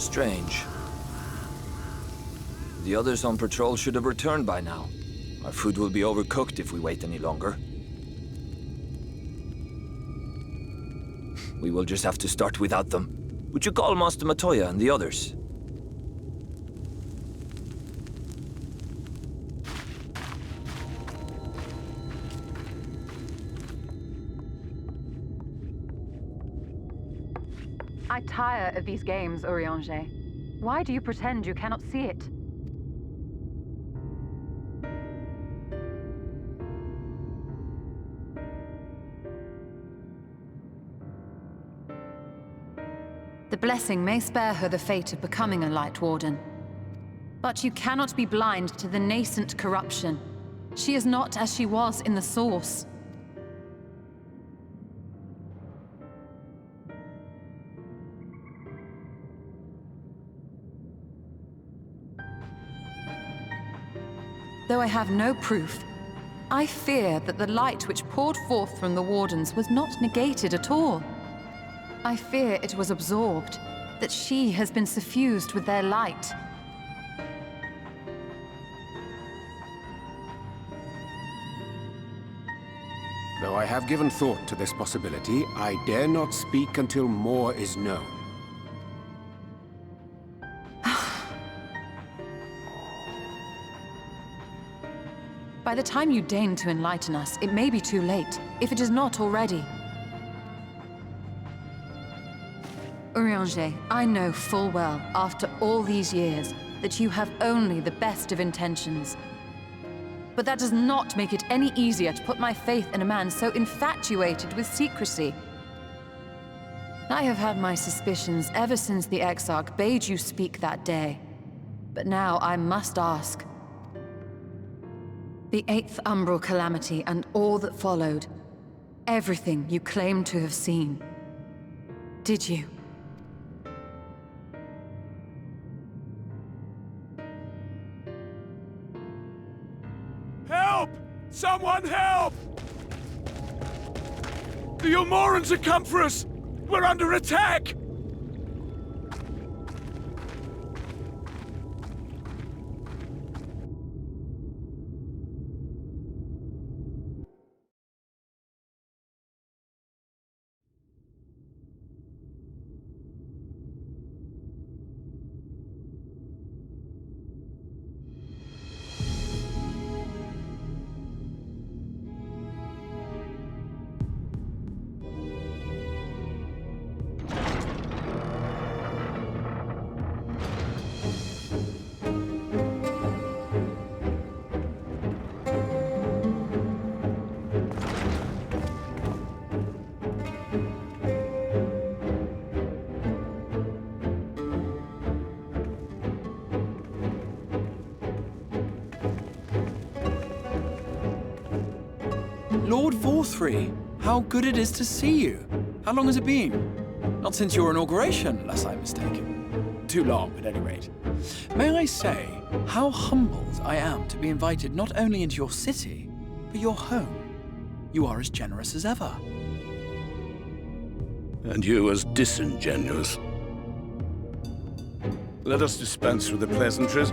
Strange. The others on patrol should have returned by now. Our food will be overcooked if we wait any longer. We will just have to start without them. Would you call Master Matoya and the others? I tire of these games, Urianger. Why do you pretend you cannot see it? The blessing may spare her the fate of becoming a Light Warden. But you cannot be blind to the nascent corruption. She is not as she was in the Source. Though I have no proof, I fear that the light which poured forth from the Wardens was not negated at all. I fear it was absorbed, that she has been suffused with their light. Though I have given thought to this possibility, I dare not speak until more is known. By the time you deign to enlighten us, it may be too late, if it is not already. Urianger, I know full well, after all these years, that you have only the best of intentions. But that does not make it any easier to put my faith in a man so infatuated with secrecy. I have had my suspicions ever since the Exarch bade you speak that day. But now I must ask. The 8th Umbral Calamity and all that followed. Everything you claim to have seen. Did you? Help! Someone help! The Umorans have come for us! We're under attack! Lord Vorthry, how good it is to see you. How long has it been? Not since your inauguration, unless I'm mistaken. Too long, at any rate. May I say how humbled I am to be invited not only into your city, but your home. You are as generous as ever. And you as disingenuous. Let us dispense with the pleasantries.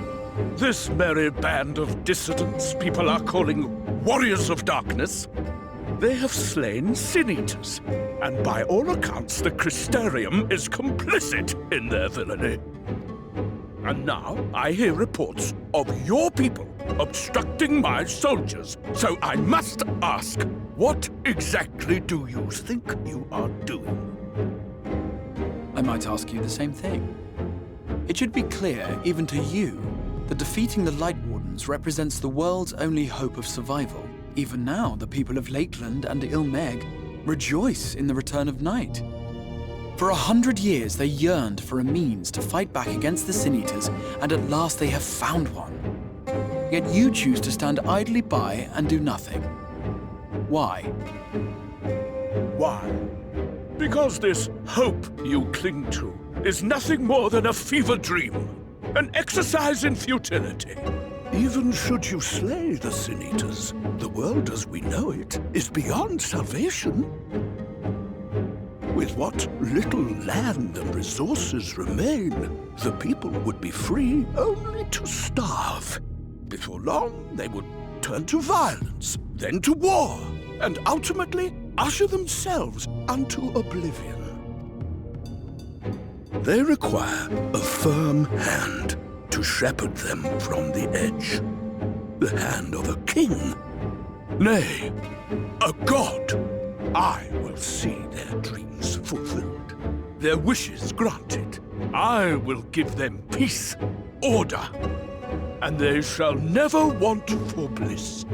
This merry band of dissidents people are calling Warriors of Darkness. They have slain Sin-Eaters, and by all accounts the Crystarium is complicit in their villainy. And now I hear reports of your people obstructing my soldiers, so I must ask, what exactly do you think you are doing? I might ask you the same thing. It should be clear, even to you, that defeating the Light Wardens represents the world's only hope of survival. Even now, the people of Lakeland and Ilmeg rejoice in the return of night. For 100 years, they yearned for a means to fight back against the Sin-Eaters, and at last they have found one. Yet you choose to stand idly by and do nothing. Why? Why? Because this hope you cling to is nothing more than a fever dream, an exercise in futility. Even should you slay the Sin-Eaters, the world as we know it is beyond salvation. With what little land and resources remain, the people would be free only to starve. Before long, they would turn to violence, then to war, and ultimately usher themselves unto oblivion. They require a firm hand to shepherd them from the edge. The hand of a king. Nay, a god. I will see their dreams fulfilled, their wishes granted. I will give them peace, order, and they shall never want for bliss.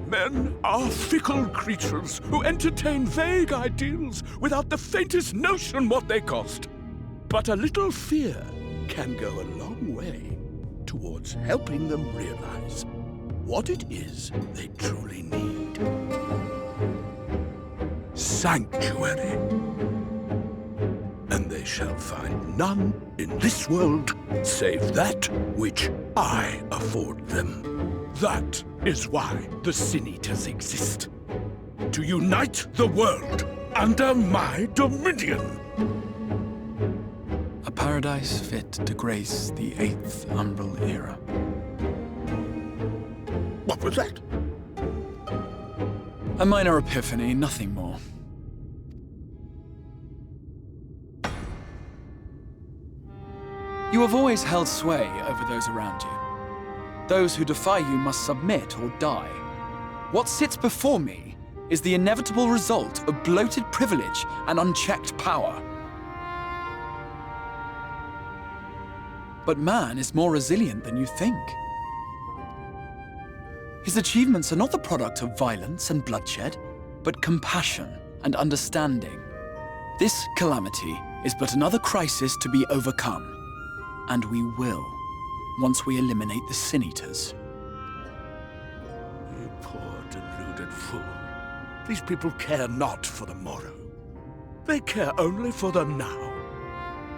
Men are fickle creatures who entertain vague ideals without the faintest notion what they cost. But a little fear can go a long way towards helping them realize what it is they truly need. Sanctuary. And they shall find none in this world save that which I afford them. That is why the Sin Eaters exist. To unite the world under my dominion. A paradise fit to grace the 8th Umbral era. What was that? A minor epiphany, nothing more. You have always held sway over those around you. Those who defy you must submit or die. What sits before me is the inevitable result of bloated privilege and unchecked power. But man is more resilient than you think. His achievements are not the product of violence and bloodshed, but compassion and understanding. This calamity is but another crisis to be overcome, and we will, once we eliminate the Sin Eaters. You poor deluded fool. These people care not for the morrow. They care only for the now,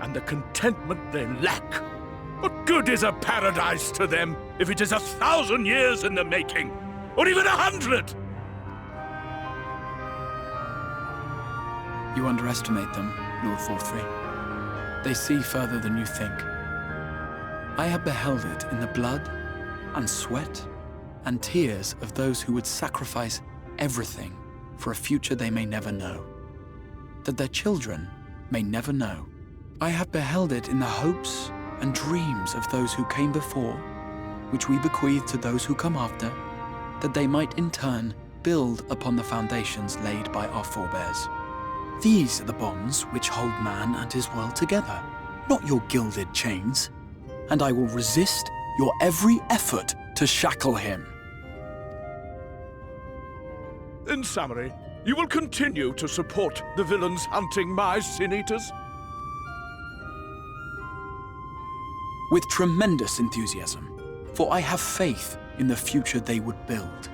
and the contentment they lack. What good is a paradise to them if it is 1,000 years in the making, or even 100? You underestimate them, Lord Forthry. They see further than you think. I have beheld it in the blood and sweat and tears of those who would sacrifice everything for a future they may never know, that their children may never know. I have beheld it in the hopes and dreams of those who came before, which we bequeath to those who come after, that they might in turn build upon the foundations laid by our forebears. These are the bonds which hold man and his world together, not your gilded chains, and I will resist your every effort to shackle him. In summary, you will continue to support the villains hunting my Sin Eaters? With tremendous enthusiasm, for I have faith in the future they would build.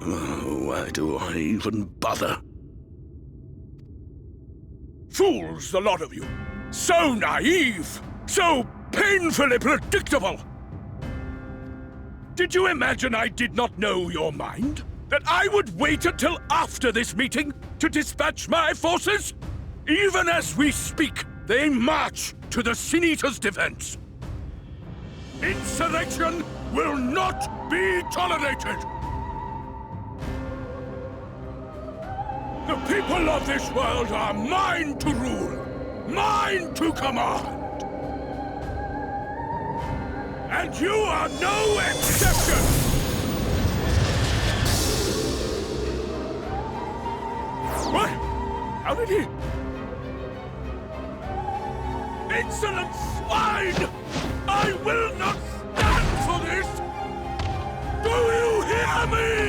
Oh, why do I even bother? Fools, the lot of you! So naive! So painfully predictable! Did you imagine I did not know your mind? That I would wait until after this meeting to dispatch my forces? Even as we speak, they march to the Sin Eaters' defense. Insurrection will not be tolerated! The people of this world are mine to rule, mine to command. And you are no exception! What? How did he? Insolent swine! I will not stand for this! Do you hear me?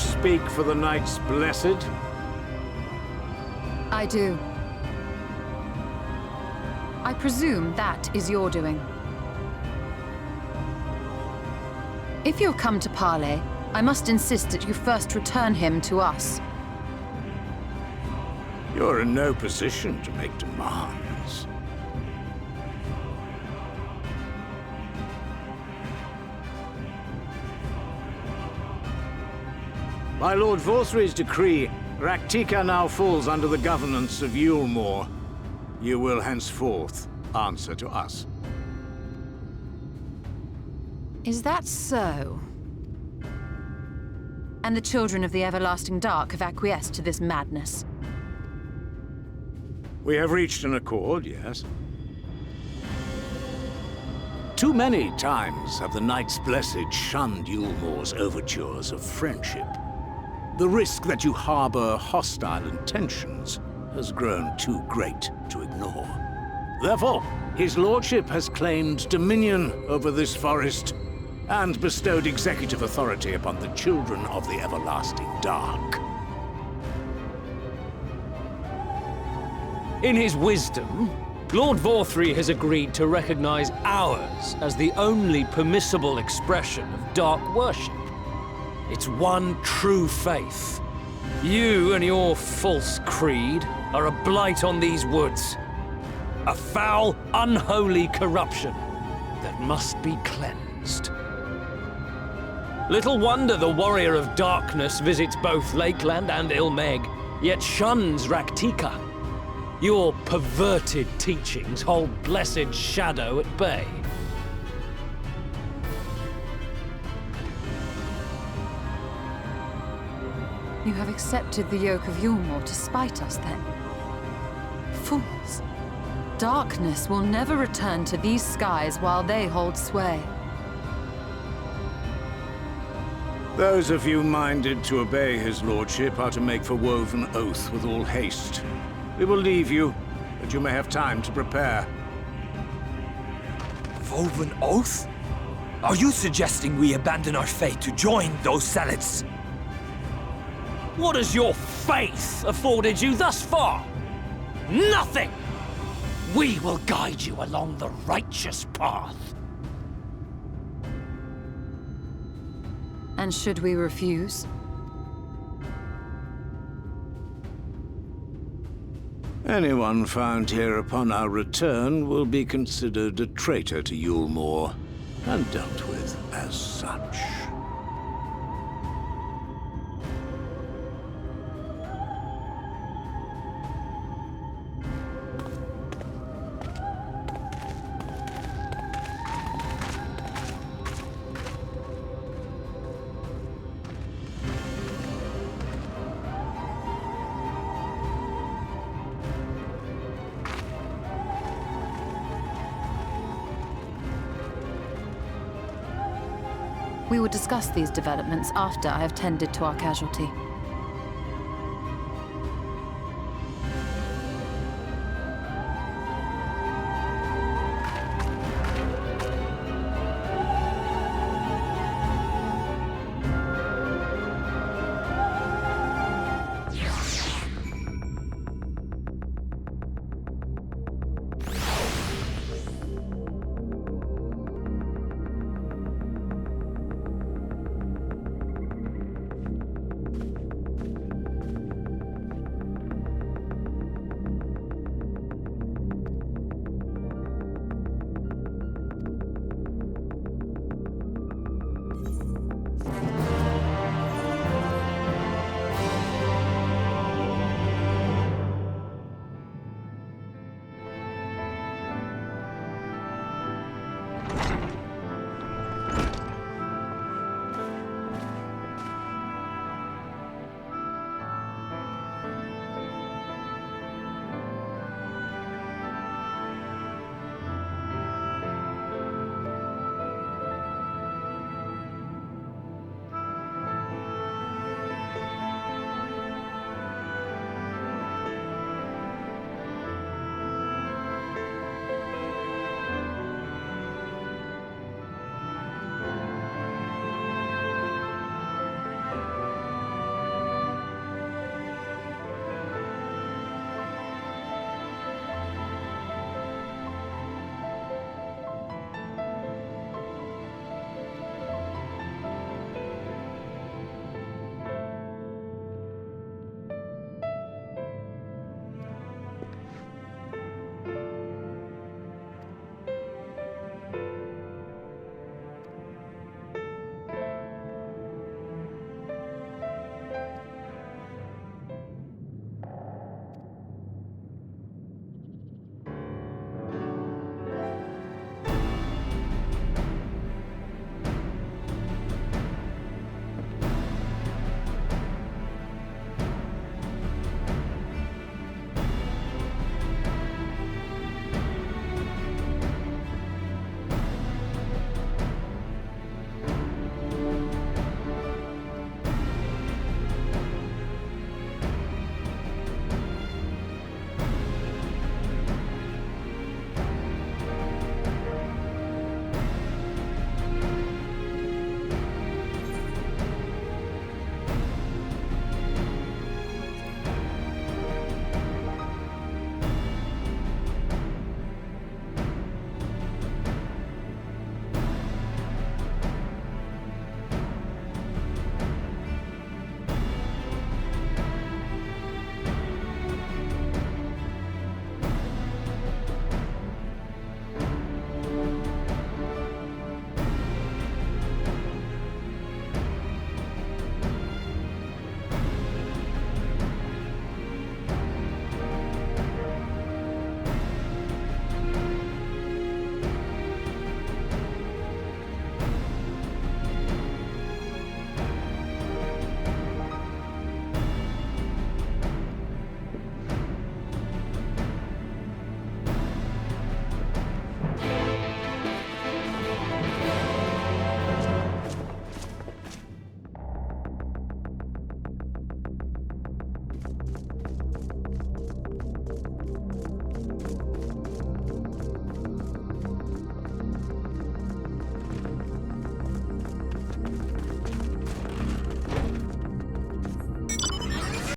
speak for the Knights Blessed? I do. I presume that is your doing. If you'll come to parley, I must insist that you first return him to us. You're in no position to make demands. By Lord Vorthry's decree, Raktika now falls under the governance of Yulmore. You will henceforth answer to us. Is that so? And the children of the Everlasting Dark have acquiesced to this madness? We have reached an accord, yes. Too many times have the Knights Blessed shunned Yulmore's overtures of friendship. The risk that you harbor hostile intentions has grown too great to ignore. Therefore, his lordship has claimed dominion over this forest and bestowed executive authority upon the children of the Everlasting Dark. In his wisdom, Lord Vorthry has agreed to recognize ours as the only permissible expression of dark worship. It's one true faith. You and your false creed are a blight on these woods. A foul, unholy corruption that must be cleansed. Little wonder the Warrior of Darkness visits both Lakeland and Ilmeg, yet shuns Raktika. Your perverted teachings hold blessed Shadow at bay. You have accepted the yoke of Yulmore to spite us, then? Fools. Darkness will never return to these skies while they hold sway. Those of you minded to obey his lordship are to make for Woven Oath with all haste. We will leave you, that you may have time to prepare. Woven Oath? Are you suggesting we abandon our fate to join those zealots? What has your faith afforded you thus far? Nothing! We will guide you along the righteous path. And should we refuse? Anyone found here upon our return will be considered a traitor to Yulmore, and dealt with as such. We will discuss these developments after I have tended to our casualty.